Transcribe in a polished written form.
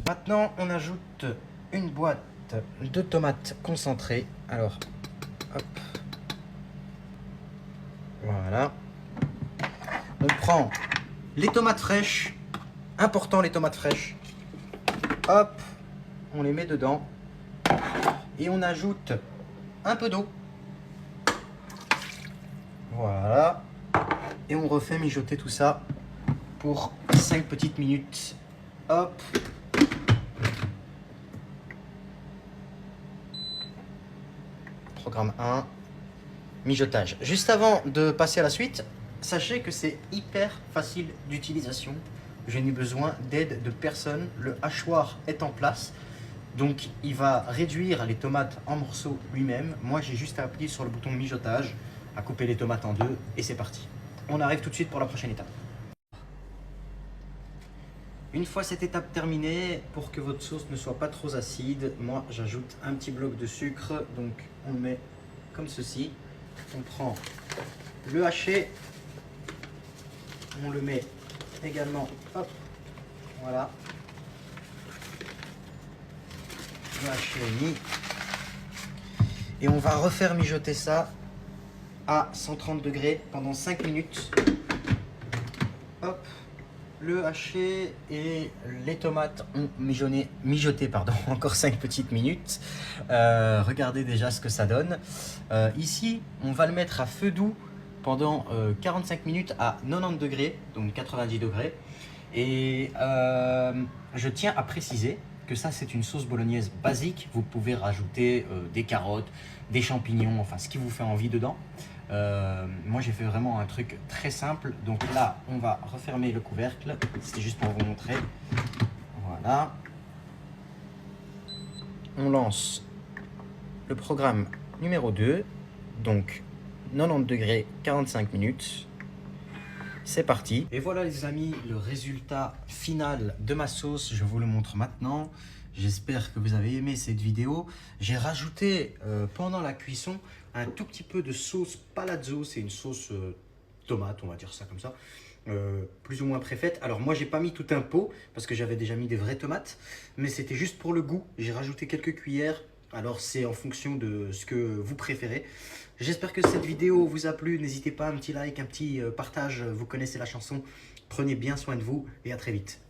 Maintenant, on ajoute une boîte de tomates concentrées. Alors, hop. Voilà. On prend les tomates fraîches. Important, les tomates fraîches. Hop, on les met dedans. Et on ajoute un peu d'eau. Voilà. Et on refait mijoter tout ça pour 5 petites minutes. Hop. Programme 1. Mijotage. Juste avant de passer à la suite, sachez que c'est hyper facile d'utilisation. Je n'ai besoin d'aide de personne. Le hachoir est en place. Donc il va réduire les tomates en morceaux lui-même. Moi j'ai juste à appuyer sur le bouton mijotage, à couper les tomates en deux et c'est parti. On arrive tout de suite pour la prochaine étape. Une fois cette étape terminée, pour que votre sauce ne soit pas trop acide, moi j'ajoute un petit bloc de sucre. Donc on le met comme ceci. On prend le haché, on le met également, hop, voilà. Le haché est mis. Et on va refaire mijoter ça à 130 degrés pendant 5 minutes. Hop, le haché et les tomates ont mijoté pardon, encore 5 petites minutes. Regardez déjà ce que ça donne. Ici, on va le mettre à feu doux pendant 45 minutes à 90 degrés, donc 90 degrés. Et je tiens à préciser que ça c'est une sauce bolognaise basique. Vous pouvez rajouter des carottes, des champignons, enfin ce qui vous fait envie dedans. Moi j'ai fait vraiment un truc très simple. Donc là on va refermer le couvercle. C'était juste pour vous montrer. Voilà. On lance le programme numéro 2. Donc 90 degrés, 45 minutes. C'est parti. Et voilà les amis, le résultat final de ma sauce. Je vous le montre maintenant. J'espère que vous avez aimé cette vidéo. J'ai rajouté pendant la cuisson un tout petit peu de sauce palazzo. C'est une sauce tomate, on va dire ça comme ça. Plus ou moins préfaite. Alors moi j'ai pas mis tout un pot parce que j'avais déjà mis des vraies tomates. Mais c'était juste pour le goût. J'ai rajouté quelques cuillères. Alors c'est en fonction de ce que vous préférez. J'espère que cette vidéo vous a plu. N'hésitez pas, un petit like, un petit partage. Vous connaissez la chanson. Prenez bien soin de vous et à très vite.